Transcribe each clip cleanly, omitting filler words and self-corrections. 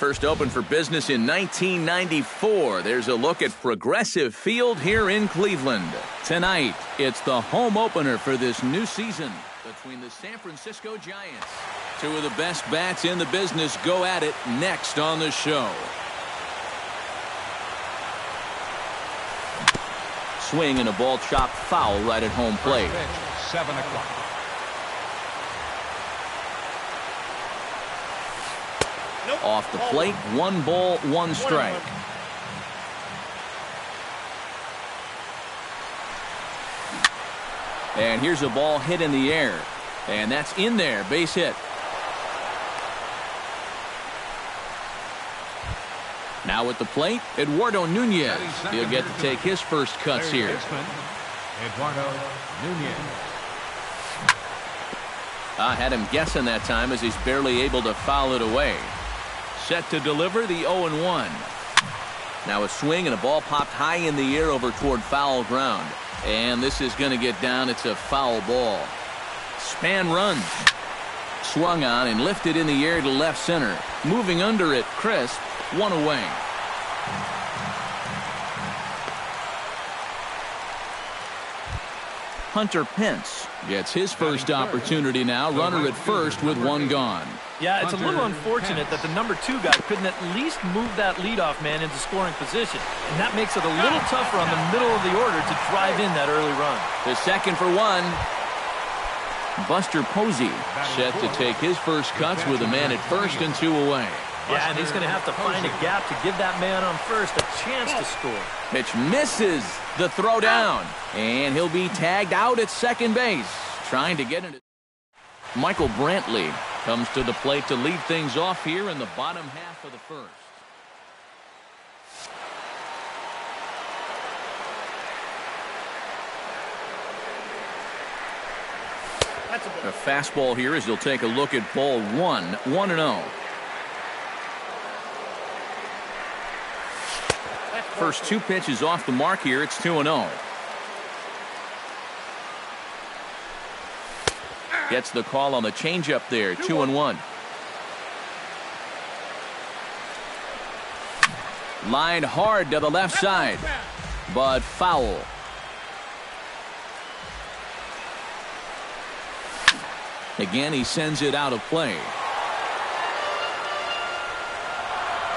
First opened for business in 1994. There's a look at Progressive Field here in Cleveland. Tonight, it's the home opener for this new season between the San Francisco Giants. Two of the best bats in the business go at it next on the show. Swing and a ball chopped foul right at home plate. 7 o'clock. Off the plate, 1 ball, 1 strike. And here's a ball hit in the air. And that's in there, base hit. Now at the plate, Eduardo Nunez. He'll get to take his first cuts here. Eduardo Nunez. I had him guessing that time as he's barely able to foul it away. Set to deliver the 0-1. Now a swing and a ball popped high in the air over toward foul ground. And this is going to get down. It's a foul ball. Span runs. Swung on and lifted in the air to left center. Moving under it, crisp. 1 away. Hunter Pence gets his first opportunity now. Runner at first with 1 gone. Yeah, it's a little unfortunate that the number 2 guy couldn't at least move that leadoff man into scoring position. And that makes it a little tougher on the middle of the order to drive in that early run. The second for 1. Buster Posey set to take his first cuts with a man at first and 2 away. Yeah, and he's going to have to find a gap to give that man on first a chance to score. Pitch misses the throw down. And he'll be tagged out at second base. Trying to get it. Michael Brantley comes to the plate to lead things off here in the bottom half of the first. A fastball here as he'll take a look at ball 1. 1-0. First 2 pitches off the mark here. It's 2-0. Gets the call on the changeup there. 2-1. Lined hard to the left side, but foul. Again, he sends it out of play.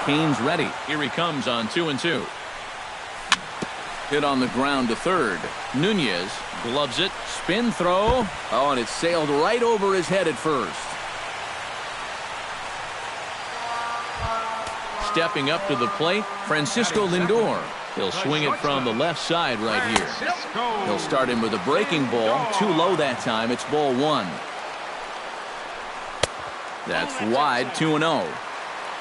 Kane's ready. Here he comes on 2-2. Hit on the ground to third. Nunez gloves it. Spin throw. Oh, and it sailed right over his head at first. Stepping up to the plate, Francisco Lindor. He'll swing it from the left side right here. He'll start him with a breaking ball. Too low that time. It's ball 1. That's wide. 2-0.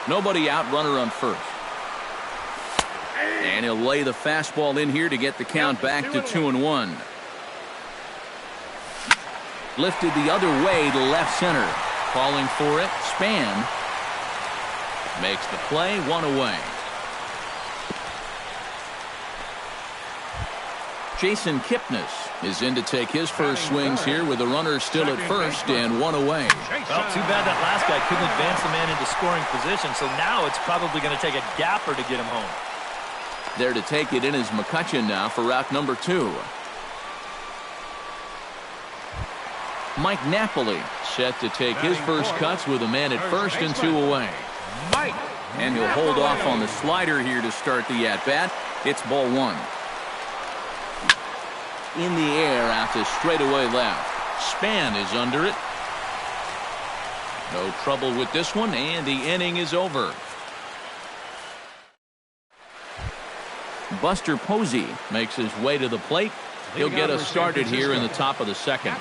Nobody out. Runner on first. And he'll lay the fastball in here to get the count back to 2-1. Lifted the other way to left center. Calling for it. Span makes the play. 1 away. Jason Kipnis is in to take his first swings here with the runner still at first and 1 away. Well, too bad that last guy couldn't advance the man into scoring position, so now it's probably going to take a gapper to get him home. There to take it in is McCutchen now for route number 2. Mike Napoli set to take his first cuts with a man at first and 2 away. And he'll hold off on the slider here to start the at-bat. It's ball 1. In the air out to straightaway left. Span is under it. No trouble with this one, and the inning is over. Buster Posey makes his way to the plate. He'll get us started here in the top of the second.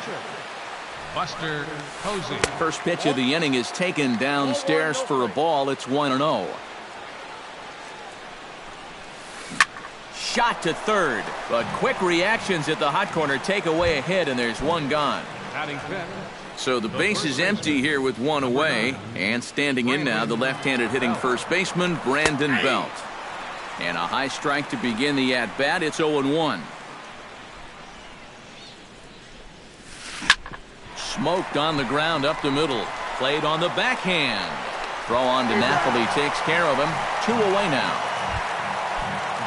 Buster Posey. First pitch of the inning is taken downstairs for a ball. It's 1-0. Shot to third, but quick reactions at the hot corner take away a hit, and there's 1 gone. So the base is empty here with 1 away, and standing in now the left-handed hitting first baseman Brandon Belt. And a high strike to begin the at-bat. It's 0-1. Smoked on the ground up the middle. Played on the backhand. Throw on to Napoli takes care of him. 2 away now.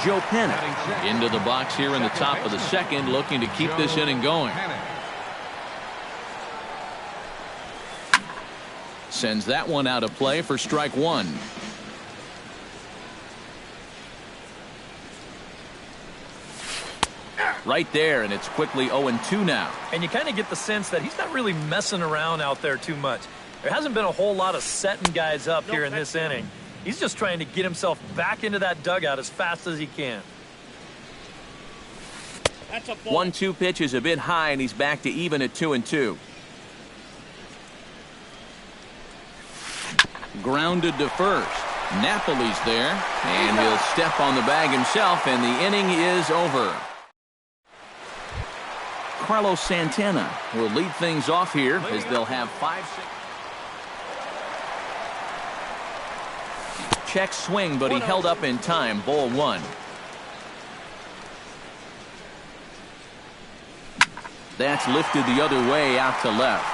Joe Panic into the box here in the top of the second, looking to keep this inning going. Sends that one out of play for strike one. Right there, and it's quickly 0-2 now. And you kind of get the sense that he's not really messing around out there too much. There hasn't been a whole lot of setting guys up here in this inning. He's just trying to get himself back into that dugout as fast as he can. 1-2 pitch is a bit high, and he's back to even at 2-2. Grounded to first. Napoli's there, and he'll step on the bag himself, and the inning is over. Carlos Santana will lead things off here as they'll have 5-6. Check swing, but he held up in time. Ball one. That's lifted the other way out to left.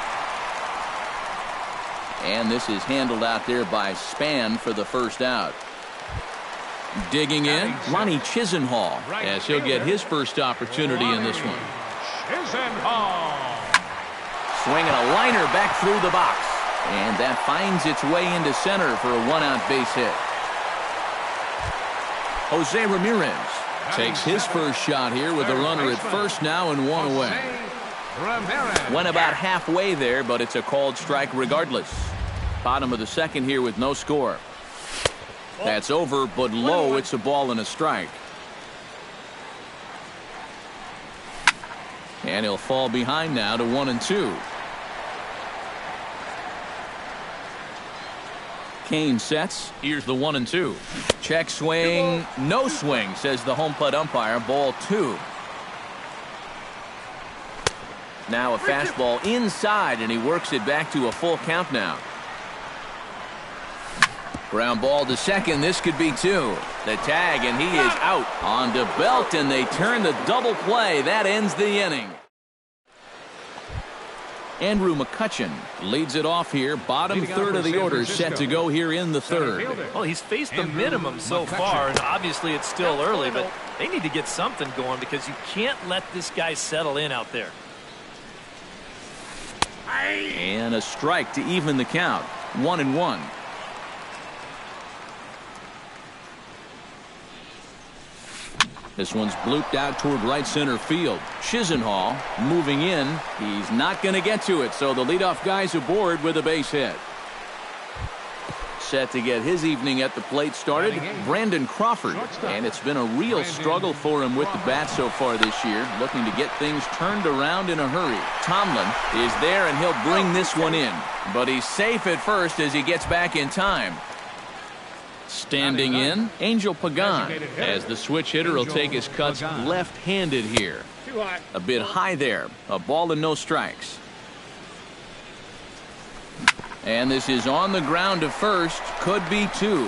And this is handled out there by Span for the first out. Digging in, Lonnie Chisenhall, as he'll get his first opportunity in this one. Swinging a liner back through the box. And that finds its way into center for a one-out base hit. Jose Ramirez takes his first shot here with a runner at first now and one away. Went about halfway there, but it's a called strike regardless. Bottom of the second here with no score. That's over, but low. It's a ball and a strike. And he'll fall behind now to 1-2. Kane sets. Here's the 1-2. Check swing. No swing, says the home plate umpire. Ball two. Now a fastball inside, and he works it back to a full count now. Ground ball to second. This could be two. The tag, and he is out. On to Belt, and they turn the double play. That ends the inning. Andrew McCutchen leads it off here. Bottom third of the order set to go here in the third. Well, he's faced the minimum so far, and obviously it's still early, but they need to get something going because you can't let this guy settle in out there. And a strike to even the count. 1-1. This one's blooped out toward right center field. Chisenhall moving in. He's not going to get to it, so the leadoff guy's aboard with a base hit. Set to get his evening at the plate started, Brandon Crawford. And it's been a real struggle for him with the bat so far this year, looking to get things turned around in a hurry. Tomlin is there, and he'll bring this one in. But he's safe at first as he gets back in time. Standing in, Angel Pagan, as the switch hitter will take his cuts left-handed here. A bit high there. A ball and no strikes. And this is on the ground to first. Could be two.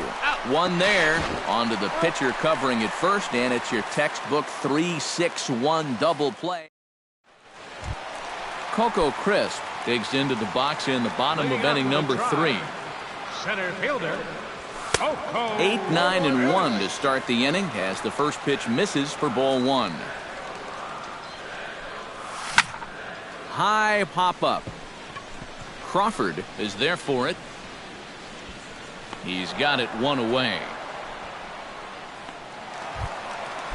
One there. Onto the pitcher covering it first, and it's your textbook 3-6-1 double play. Coco Crisp digs into the box in the bottom of inning number 3. Center fielder. 8, 9, and 1 to start the inning as the first pitch misses for ball one. High pop up. Crawford is there for it. He's got it one away.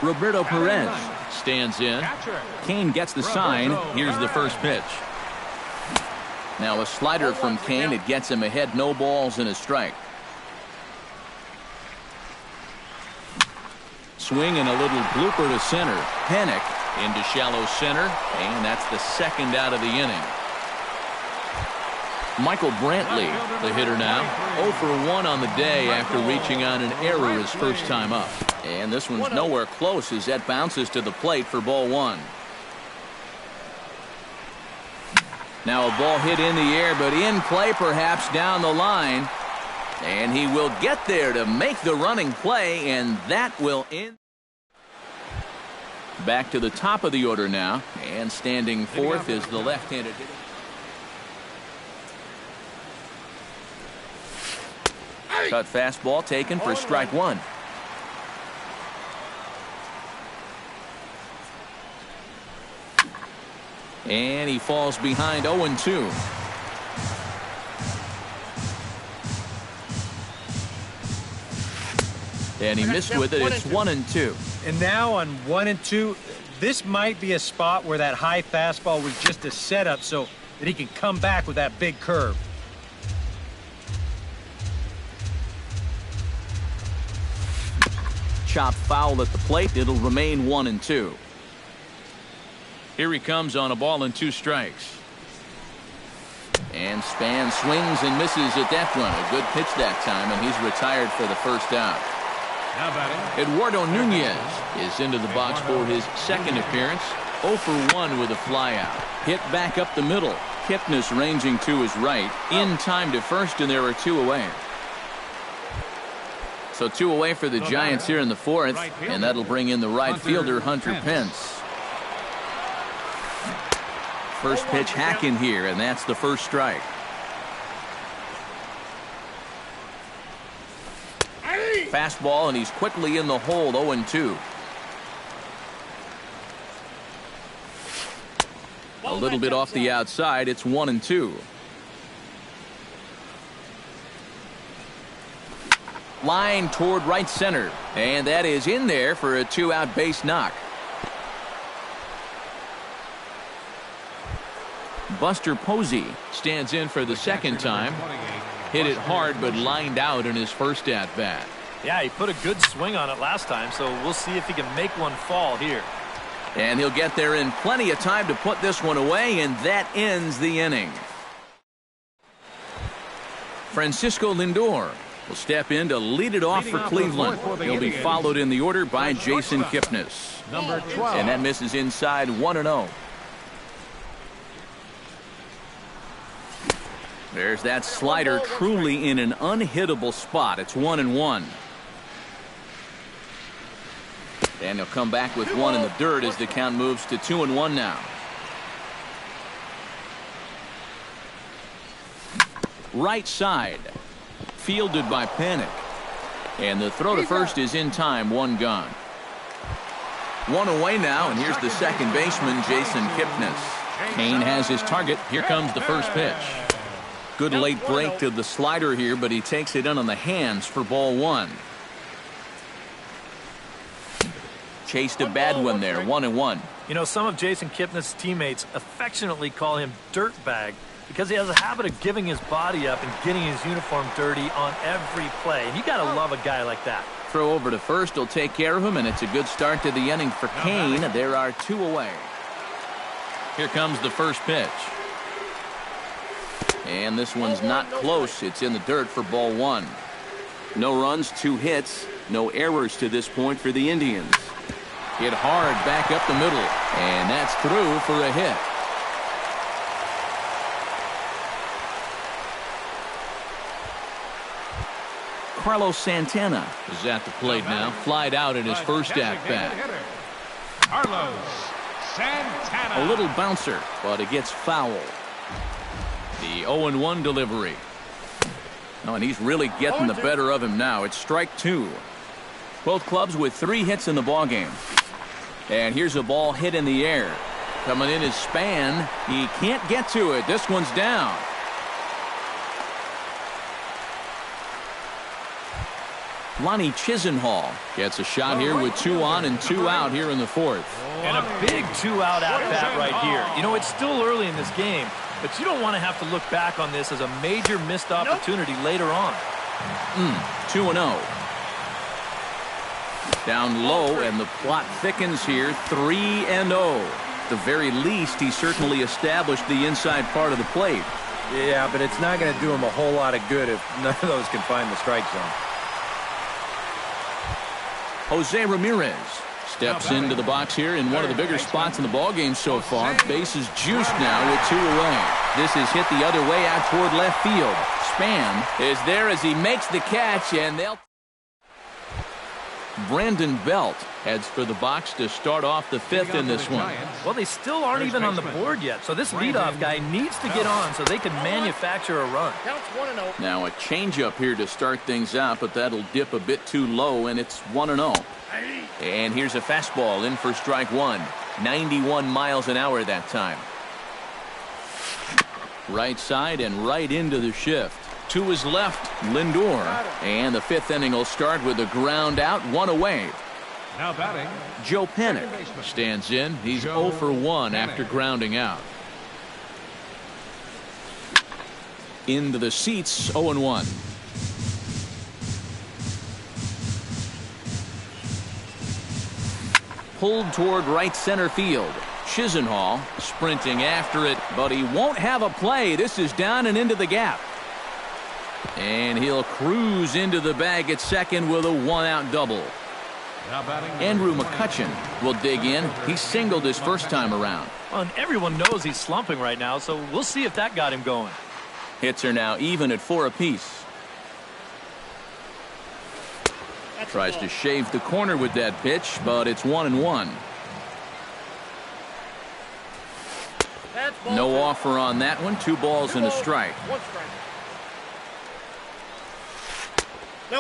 Roberto Perez stands in. Kane gets the sign. Here's the first pitch. Now a slider from Kane. It gets him ahead. No balls and a strike. Swing and a little blooper to center. Panic into shallow center, and that's the second out of the inning. Michael Brantley, the hitter now, 0 for 1 on the day after reaching on an error his first time up. And this one's nowhere close as that bounces to the plate for ball one. Now a ball hit in the air, but in play perhaps down the line. And he will get there to make the running play, and that will end. Back to the top of the order now, and standing fourth is the left-handed hitter. Cut fastball taken for strike one. And he falls behind 0-2. And he missed with it. It's 1-2. And now on 1-2, this might be a spot where that high fastball was just a setup so that he can come back with that big curve. Chopped foul at the plate. It'll remain 1-2. Here he comes on a ball and 2 strikes. And Span swings and misses at that one. A good pitch that time, and he's retired for the first out. Eduardo Nunez is into the box for his second appearance. 0 for 1 with a flyout. Hit back up the middle. Kipnis ranging to his right. In time to first, and there are 2 away. So 2 away for the Giants here in the 4th, and that'll bring in the right fielder, Hunter Pence. First pitch hacking here, and that's the first strike. Fastball, and he's quickly in the hole. 0-2. A little bit off the outside. It's 1-2. Line toward right center, and that is in there for a 2-out base knock. Buster Posey stands in for the second time. Hit it hard, but lined out in his first at-bat. Yeah, he put a good swing on it last time, so we'll see if he can make one fall here. And he'll get there in plenty of time to put this one away, and that ends the inning. Francisco Lindor will step in to lead it off for Cleveland. He'll be followed in the order by Jason Kipnis. Number 12. And that misses inside 1-0. There's that slider truly in an unhittable spot. It's 1-1. And he'll come back with one in the dirt as the count moves to 2-1 now. Right side. Fielded by Panic. And the throw to first is in time. 1 gone. 1 away now, and here's the second baseman, Jason Kipnis. Kane has his target. Here comes the first pitch. Good late break to the slider here, but he takes it in on the hands for ball 1. Chased a bad one there. 1-1. You know, some of Jason Kipnis' teammates affectionately call him Dirtbag because he has a habit of giving his body up and getting his uniform dirty on every play. And you got to love a guy like that. Throw over to first will take care of him, and it's a good start to the inning for Kane. There are 2 away. Here comes the first pitch. And this one's not close. It's in the dirt for ball 1. No runs, 2 hits, no errors to this point for the Indians. Hit hard back up the middle, and that's through for a hit. Carlos Santana is at the plate now. Flied out in his first at-bat. Carlos Santana. A little bouncer, but it gets foul. The 0-1 delivery. Oh, and he's really getting the better of him now. It's strike 2. Both clubs with 3 hits in the ballgame. And here's a ball hit in the air. Coming in is Span. He can't get to it. This one's down. Lonnie Chisenhall gets a shot here with 2 on and 2 out here in the 4th. And a big 2-out at-bat right here. You know, it's still early in this game, but you don't want to have to look back on this as a major missed opportunity later on. 2-0. Down low, and the plot thickens here. 3-0. At the very least, he certainly established the inside part of the plate. Yeah, but it's not going to do him a whole lot of good if none of those can find the strike zone. Jose Ramirez steps into the box here in one of the bigger spots in the ballgame so far. Bases juiced now with 2 away. This is hit the other way out toward left field. Span is there as he makes the catch, and they'll... Brandon Belt heads for the box to start off the fifth in this one. Well, they still aren't even on the board yet, so this leadoff guy needs to get on so they can manufacture a run. Now a changeup here to start things out, but that'll dip a bit too low, and it's 1-0. And here's a fastball in for strike one. 91 miles an hour that time. Right side and right into the shift. To his left, Lindor. And the fifth inning will start with a ground out, one away. Now batting, Joe Panik stands in. He's 0 for 1 after grounding out. Into the seats, 0-1. Pulled toward right center field. Chisenhall sprinting after it, but he won't have a play. This is down and into the gap. And he'll cruise into the bag at second with a one-out double. now batting, Andrew McCutchen will dig in. He singled his first time around. Well, and everyone knows he's slumping right now, so we'll see if that got him going. Hits are now even at 4 apiece. Tries to shave the corner with that pitch, but it's 1-1. No offer on that one. 2 balls and a strike.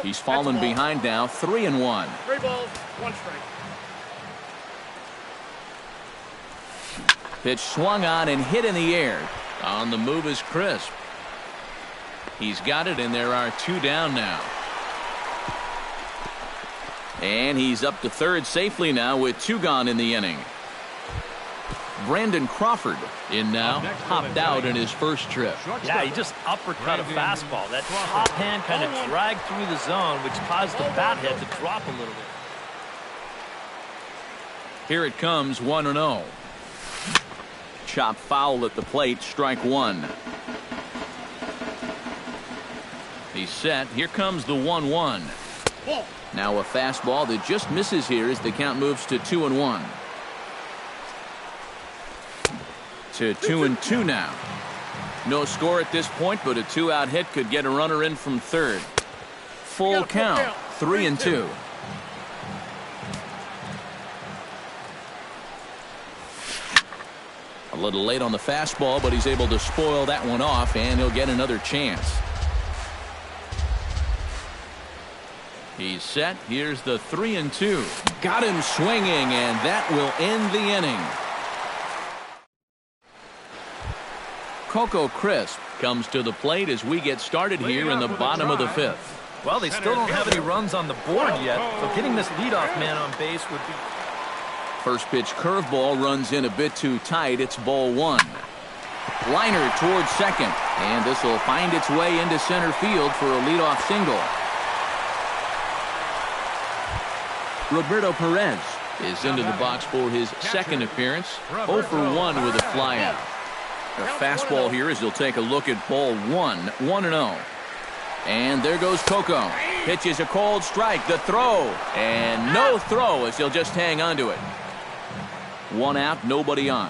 He's fallen behind now. 3-1. 3 balls, 1 strike. Pitch swung on and hit in the air. On the move is Crisp. He's got it, and there are 2 down now. And he's up to third safely now with 2 gone in the inning. Brandon Crawford in now, popped out in his first trip. Yeah, he just uppercut a fastball. That top hand kind of dragged through the zone, which caused the bat head to drop a little bit. Here it comes, 1-0. Chop foul at the plate, strike 1. He's set. Here comes the 1-1. Now a fastball that just misses here as the count moves to 2-1. To 2-2 now. No score at this point, but a 2-out hit could get a runner in from third. Full count, 3-2. A little late on the fastball, but he's able to spoil that one off, and he'll get another chance. He's set. Here's the 3-2. Got him swinging, and that will end the inning. Coco Crisp comes to the plate as we get started here in the bottom of the fifth. Well, they still don't have any runs on the board yet, so getting this leadoff man on base would be... First pitch curveball runs in a bit too tight. It's ball 1. Liner towards second, and this will find its way into center field for a leadoff single. Roberto Perez is into the box for his second appearance. 0 for 1 with a flyout. A fastball here as he'll take a look at ball 1, 1-0. And there goes Coco. Pitches a cold strike. The throw. And no throw as he'll just hang on to it. 1 out, nobody on.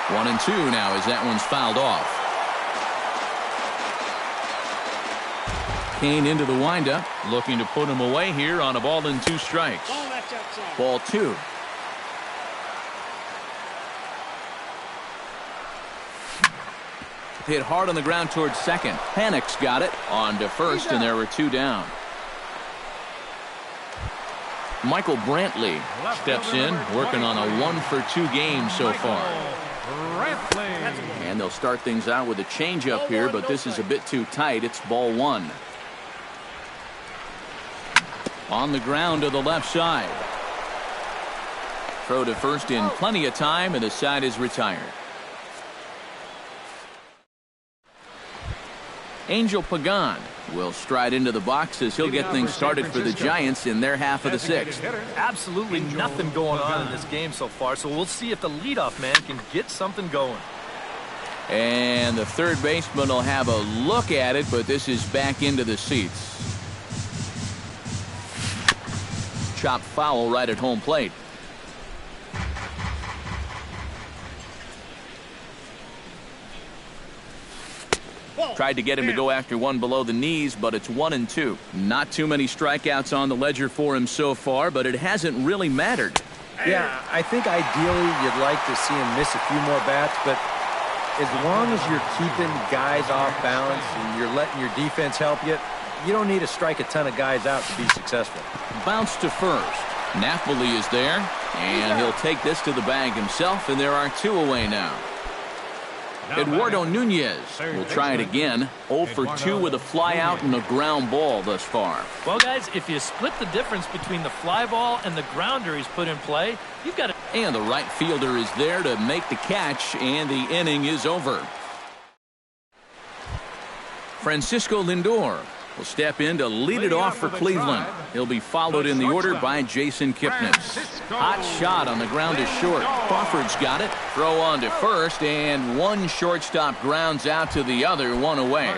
1-2 now as that one's fouled off. Kane into the windup, looking to put him away here on a ball and 2 strikes. Ball 2. Hit hard on the ground towards second. Panik's got it on to first, and there were 2 down. Michael Brantley steps in, working on a 1-for-2 game so far. And they'll start things out with a changeup here, but this is a bit too tight. It's ball 1. On the ground to the left side. Throw to first in plenty of time, and the side is retired. Angel Pagan will stride into the box as he'll get things started for the Giants in their half of the 6th. Absolutely nothing going on in this game so far, so we'll see if the leadoff man can get something going. And the third baseman will have a look at it, but this is back into the seats. Chop foul right at home plate. Tried to get him to go after one below the knees, but it's 1-2. Not too many strikeouts on the ledger for him so far, but it hasn't really mattered. Yeah, I think ideally you'd like to see him miss a few more bats, but as long as you're keeping guys off balance and you're letting your defense help you, you don't need to strike a ton of guys out to be successful. Bounce to first. Napoli is there, and he'll take this to the bag himself, and there are 2 away now. Eduardo Nunez will try it again. 0 for 2 with a fly out and a ground ball thus far. Well, guys, if you split the difference between the fly ball and the grounder he's put in play, you've got to... And the right fielder is there to make the catch, and the inning is over. Francisco Lindor will step in to lead it off for Cleveland. He'll be followed in the order by Jason Kipnis. Hot shot on the ground is short. Crawford's got it. Throw on to first, and one shortstop grounds out to the other, 1 away.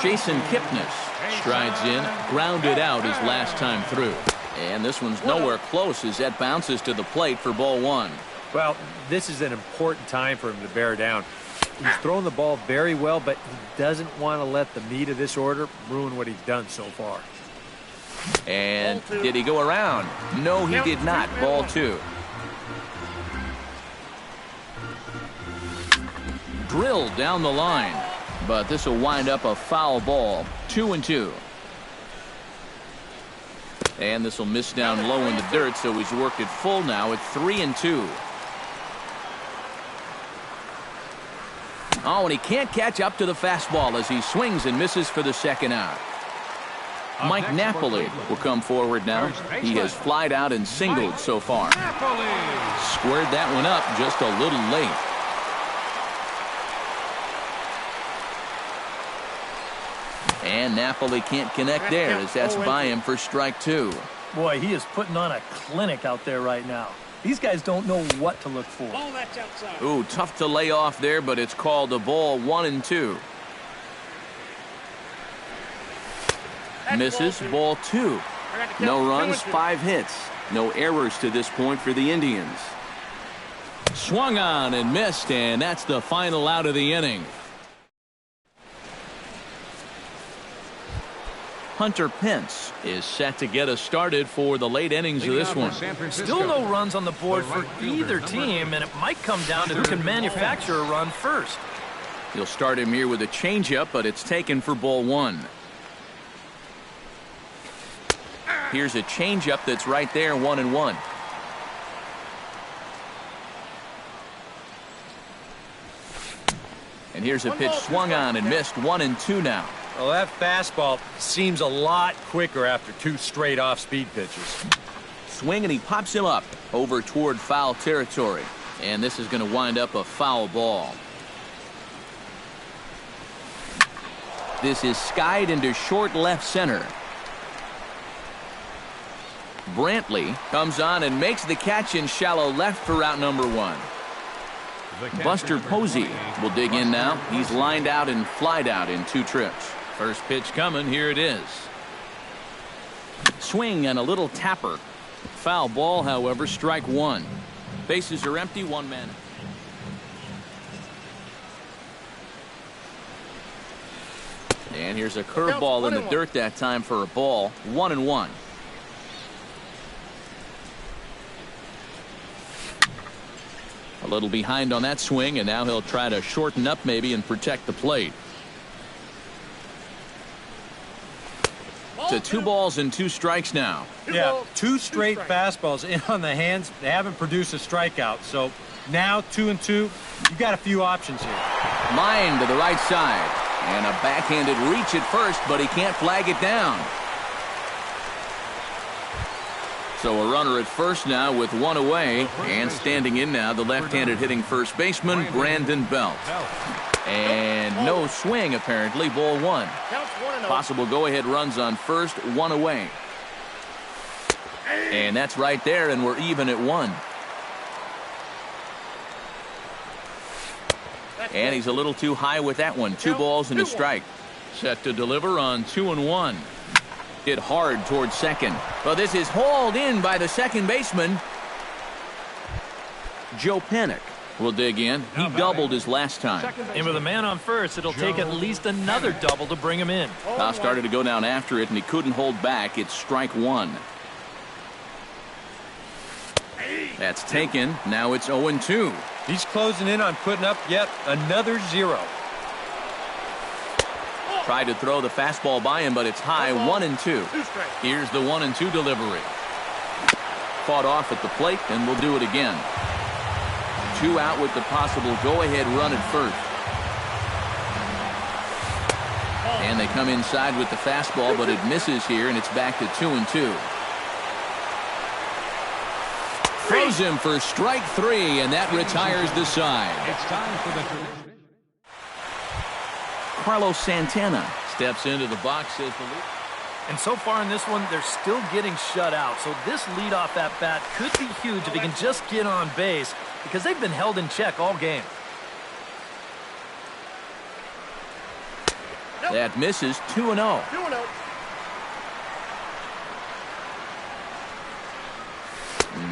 Jason Kipnis strides in, grounded out his last time through. And this one's nowhere close as that bounces to the plate for ball 1. Well, this is an important time for him to bear down. He's throwing the ball very well, but he doesn't want to let the meat of this order ruin what he's done so far. And did he go around? No, he did not. Ball 2. Drilled down the line, but this will wind up a foul ball. 2-2. And this will miss down low in the dirt, so he's worked it full now at 3-2. Oh, and he can't catch up to the fastball as he swings and misses for the second out. Mike Napoli will come forward now. He has flied out and singled so far. Squared that one up just a little late. And Napoli can't connect there as that's by him for strike 2. Boy, he is putting on a clinic out there right now. These guys don't know what to look for. Ooh, tough to lay off there, but it's called a ball. 1-2. Misses. Ball 2. No runs, 5 hits. No errors to this point for the Indians. Swung on and missed, and that's the final out of the inning. Hunter Pence is set to get us started for the late innings of this one. Still no runs on the board for either team, and it might come down to who can manufacture a run first. He'll start him here with a changeup, but it's taken for ball 1. Here's a changeup that's right there, 1-1. And here's a pitch swung on and missed, 1-2 now. Well, that fastball seems a lot quicker after 2 straight off-speed pitches. Swing, and he pops him up over toward foul territory. And this is going to wind up a foul ball. This is skied into short left center. Brantley comes on and makes the catch in shallow left for out number 1. Buster Posey will dig in now. He's lined out and flied out in 2 trips. First pitch coming. Here it is. Swing and a little tapper. Foul ball, however, strike 1. Bases are empty, 1 man. And here's a curveball in the dirt that time for a ball. 1-1. A little behind on that swing, and now he'll try to shorten up maybe and protect the plate. To 2 balls and 2 strikes now. Yeah, 2 straight fastballs in on the hands. They haven't produced a strikeout. So now 2-2. You've got a few options here. Line to the right side. And a backhanded reach at first, but he can't flag it down. So a runner at first now with 1 away. And standing in now, the left-handed hitting first baseman, Brandon Belt. And no swing, apparently. Ball 1. Possible go-ahead runs on first, 1 away. And that's right there, and we're even at 1. And he's a little too high with that one. 2 balls and a strike. Set to deliver on 2-1. Hit hard towards second. Well, this is hauled in by the second baseman, Joe Panik. will dig in. He doubled his last time. And with a man on first, it'll take at least another double to bring him in. Kyle started to go down after it, and he couldn't hold back. It's strike one. That's taken. Now it's 0-2. He's closing in on putting up yet another 0. Tried to throw the fastball by him, but it's high. 1-2. Here's the 1-2 delivery. Fought off at the plate, and we'll do it again. 2 out with the possible go-ahead run at first. And they come inside with the fastball, but it misses here, and it's back to 2-2. Throws him for strike 3, and that retires the side. It's time for the tradition. Carlos Santana steps into the box as the lead. And so far in this one, they're still getting shut out. So this leadoff at bat could be huge if he can just get on base, because they've been held in check all game. That misses. 2-0.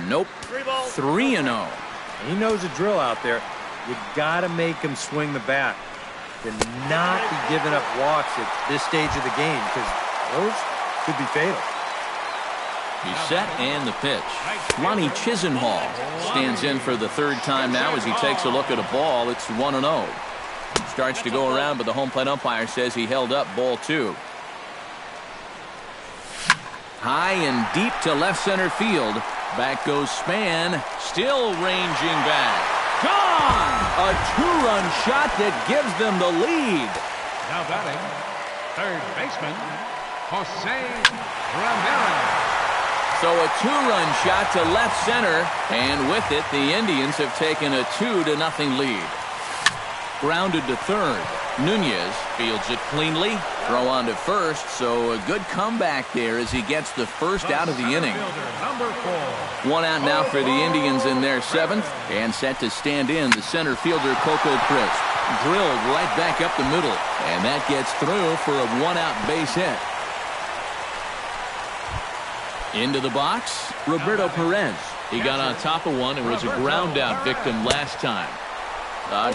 Nope. 3-0. He knows the drill out there. You got to make him swing the bat. To not be giving up walks at this stage of the game, because those could be fatal. He's set, and the pitch. Lonnie Chisenhall stands in for the third time now as he takes a look at a ball. It's 1-0. Starts to go around, but the home plate umpire says he held up ball 2. High and deep to left center field. Back goes Span, still ranging back. Gone! A 2-run shot that gives them the lead. Now batting, third baseman, Jose Ramirez. So a 2-run shot to left center, and with it, the Indians have taken a 2-0 lead. Grounded to third. Nunez fields it cleanly. Throw on to first, so a good comeback there as he gets the first out of the inning. Number 4. 1 out now for the Indians in their 7th, and set to stand in the center fielder Coco Crisp. Drilled right back up the middle, and that gets through for a 1-out base hit. Into the box, Roberto Perez. He got on top of one and was a ground out victim last time.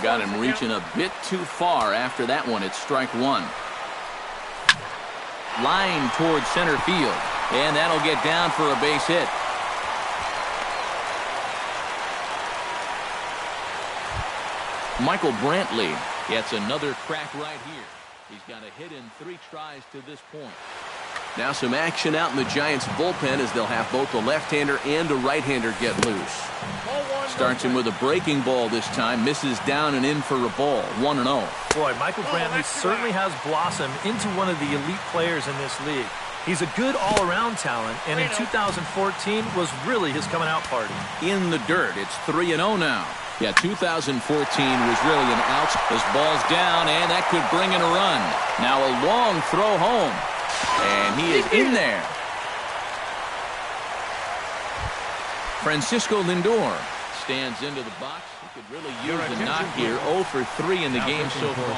Got him reaching a bit too far after that one. It's strike 1. Line towards center field, and that'll get down for a base hit. Michael Brantley gets another crack right here. He's got a hit in 3 tries to this point. Now some action out in the Giants bullpen as they'll have both the left-hander and a right-hander get loose. Starts him with a breaking ball this time. Misses down and in for a ball. 1-0. Boy, Michael Brantley certainly has blossomed into one of the elite players in this league. He's a good all-around talent, and in 2014 was really his coming-out party. In the dirt, it's 3-0 now. Yeah, 2014 was really an ouch. This ball's down, and that could bring in a run. Now a long throw home, and he is in there. Francisco Lindor stands into the box. He could really use the knock here. 0 for 3 in the game so far.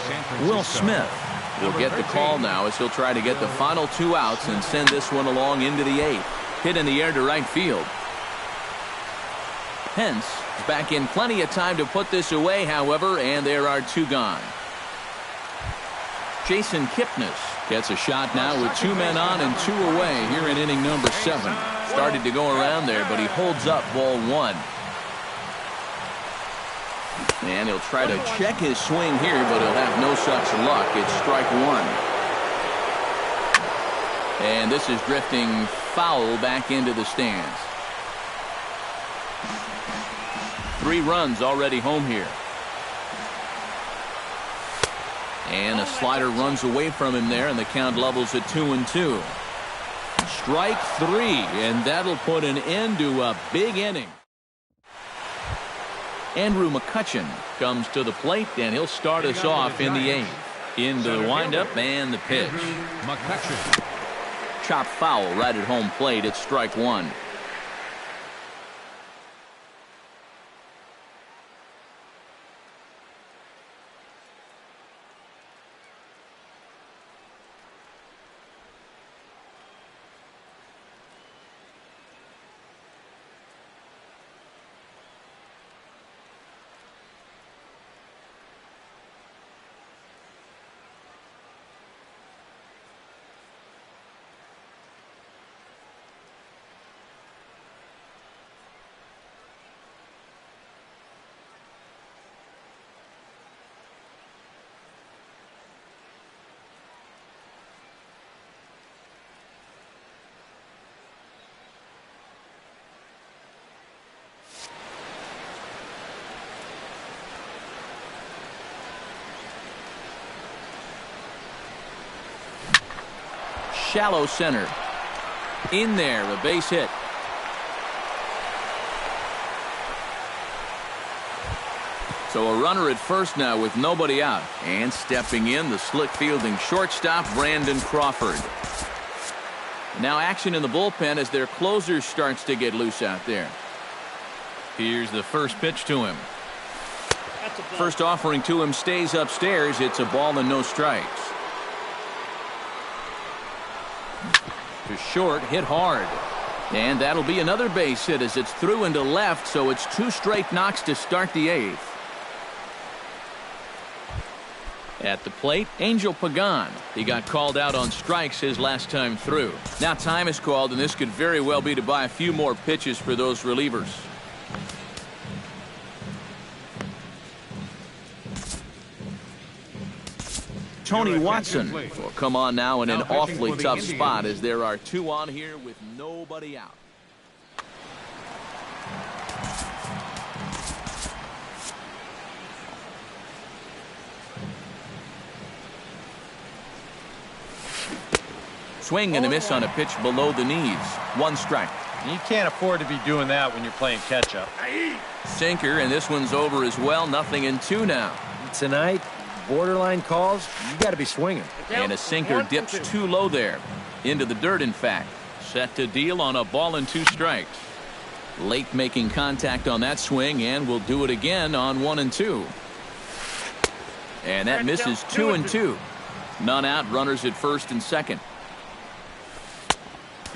Will Smith will get the call now as he'll try to get the final 2 outs and send this one along into the 8th. Hit in the air to right field. Pence is back in plenty of time to put this away, however, and there are 2 gone. Jason Kipnis gets a shot now with 2 men on and 2 away here in inning number 7. Started to go around there, but he holds up ball 1. And he'll try to check his swing here, but he'll have no such luck. It's strike 1. And this is drifting foul back into the stands. 3 runs already home here. And a slider runs away from him there, and the count levels at 2-2. Strike 3, and that'll put an end to a big inning. Andrew McCutchen comes to the plate, and he'll start us off in the 8th. Into the windup and the pitch. McCutchen. Chop foul right at home plate. It's strike 1. shallow center. In there, a base hit. So a runner at first now with nobody out. And stepping in, the slick fielding shortstop, Brandon Crawford. Now action in the bullpen as their closer starts to get loose out there. Here's the first pitch to him. First offering to him stays upstairs. It's a ball and no strikes. To short, hit hard. And that'll be another base hit as it's through into left, so it's 2 straight knocks to start the 8th. At the plate, Angel Pagan. He got called out on strikes his last time through. Now time is called, and this could very well be to buy a few more pitches for those relievers. Tony Watson will come on now in an awfully tough spot as there are 2 on here with nobody out. Swing and a miss on a pitch below the knees. 1 strike. You can't afford to be doing that when you're playing catch-up. Sinker, and this one's over as well. 0-2 now. Tonight, borderline calls, you got to be swinging. And a sinker dips too low there. Into the dirt, in fact. Set to deal on a ball and 2 strikes. Late making contact on that swing, and will do it again on 1-2. And that misses 2-2. None out, runners at first and second.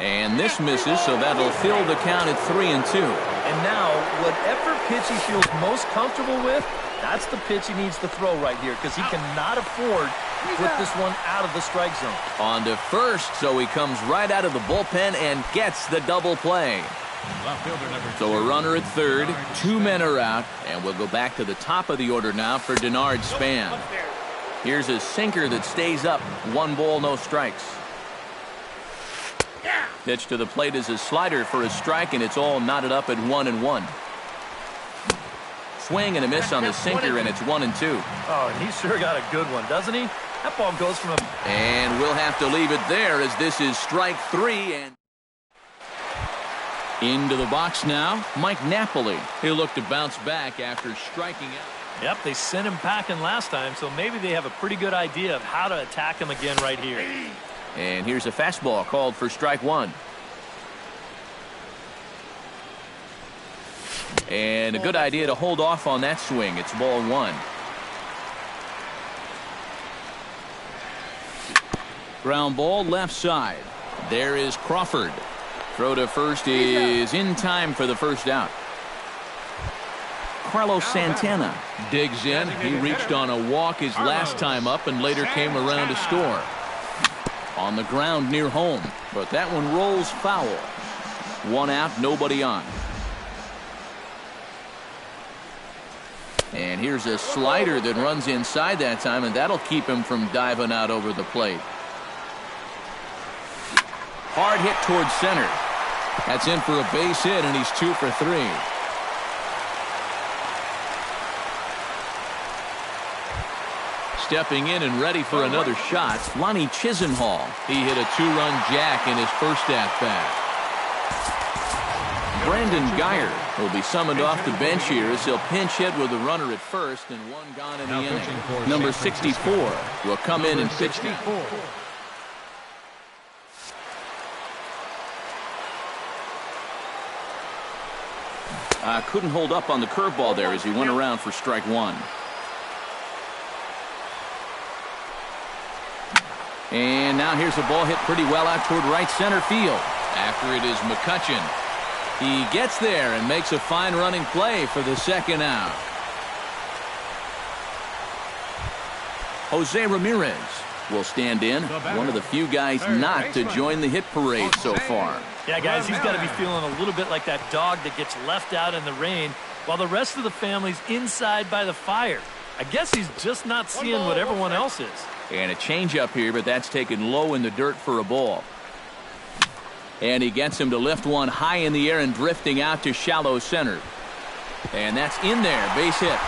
And this misses, so that'll fill the count at 3-2. And now, whatever pitch he feels most comfortable with, that's the pitch he needs to throw right here, because he cannot afford to put this one out of the strike zone. On to first, so he comes right out of the bullpen and gets the double play. So a runner at third, 2 men are out, and we'll go back to the top of the order now for Denard Span. Here's a sinker that stays up. 1 ball, no strikes. Pitch to the plate is a slider for a strike, and it's all knotted up at 1-1. Swing and a miss on the sinker, and it's 1-2. Oh, and he sure got a good one, doesn't he? That ball goes from him. And we'll have to leave it there as this is strike 3. And into the box now, Mike Napoli. He'll look to bounce back after striking out. Yep, they sent him packing last time, so maybe they have a pretty good idea of how to attack him again right here. And here's a fastball called for strike 1. And a good idea to hold off on that swing. It's ball 1. Ground ball left side. There is Crawford. Throw to first is in time for the first out. Carlos Santana digs in. He reached on a walk his last time up and later came around to score. On the ground near home, but that one rolls foul. 1 out, nobody on. And here's a slider that runs inside that time, and that'll keep him from diving out over the plate. Hard hit towards center. That's in for a base hit, and he's 2 for 3. Stepping in and ready for another shot, Lonnie Chisenhall. He hit a 2-run jack in his first at-bat. Brandon Geyer will be summoned off the bench here as he'll pinch hit with a runner at first and 1 gone in the inning. Number 64 will come in and pitch now. Couldn't hold up on the curveball there as he went around for strike 1. And now here's a ball hit pretty well out toward right center field. After it is McCutchen. He gets there and makes a fine running play for the 2nd out. Jose Ramirez will stand in. One of the few guys not to join the hit parade so far. Yeah, guys, he's got to be feeling a little bit like that dog that gets left out in the rain while the rest of the family's inside by the fire. I guess he's just not seeing what everyone else is. And a changeup here, but that's taken low in the dirt for a ball. And he gets him to lift one high in the air and drifting out to shallow center. And that's in there, base hit.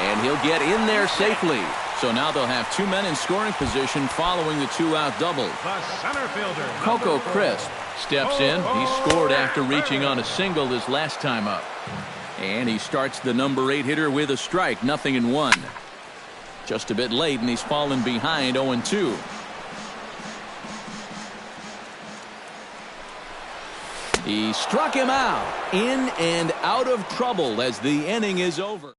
And he'll get in there safely. So now they'll have 2 men in scoring position following the 2-out double. The center fielder. Coco Crisp steps in. He scored after reaching on a single his last time up. And he starts the number 8 hitter with a strike, 0-1. Just a bit late, and he's fallen behind 0-2. He struck him out, in and out of trouble as the inning is over.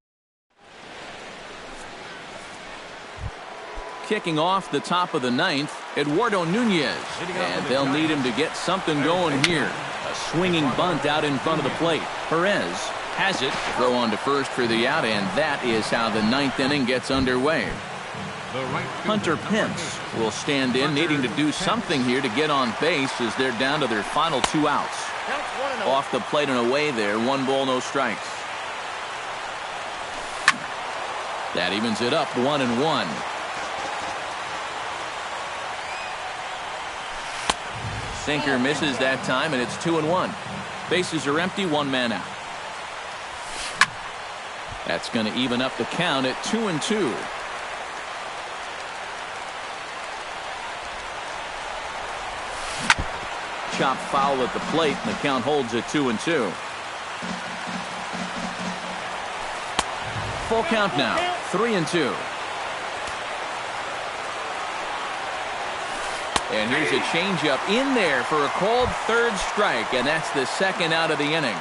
Kicking off the top of the 9th, Eduardo Nunez, and they'll need him to get something going here. A swinging bunt out in front of the plate. Perez has it, throw on to first for the out, and that is how the 9th inning gets underway. Hunter Pence will stand in, needing to do something here to get on base as they're down to their final 2 outs. Off the plate and away there, 1 ball, no strikes. That evens it up, 1-1. Sinker misses that time, and it's 2-1. Bases are empty, 1 man out. That's going to even up the count at 2-2. Chop foul at the plate, and the count holds at 2-2. Full count now, 3-2. And here's a changeup in there for a called 3rd strike, and that's the 2nd out of the inning.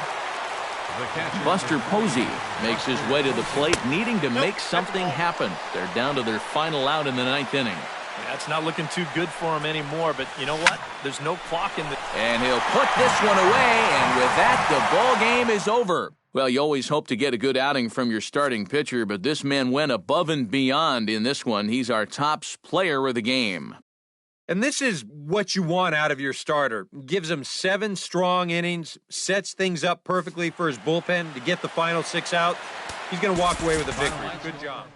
Buster Posey makes his way to the plate, needing to make something happen. They're down to their final out in the 9th inning. That's not looking too good for him anymore, but you know what? There's no clock in the... And he'll put this one away, and with that, the ball game is over. Well, you always hope to get a good outing from your starting pitcher, but this man went above and beyond in this one. He's our top player of the game. And this is what you want out of your starter. Gives him 7 strong innings, sets things up perfectly for his bullpen to get the final 6 out. He's going to walk away with a victory. Good job.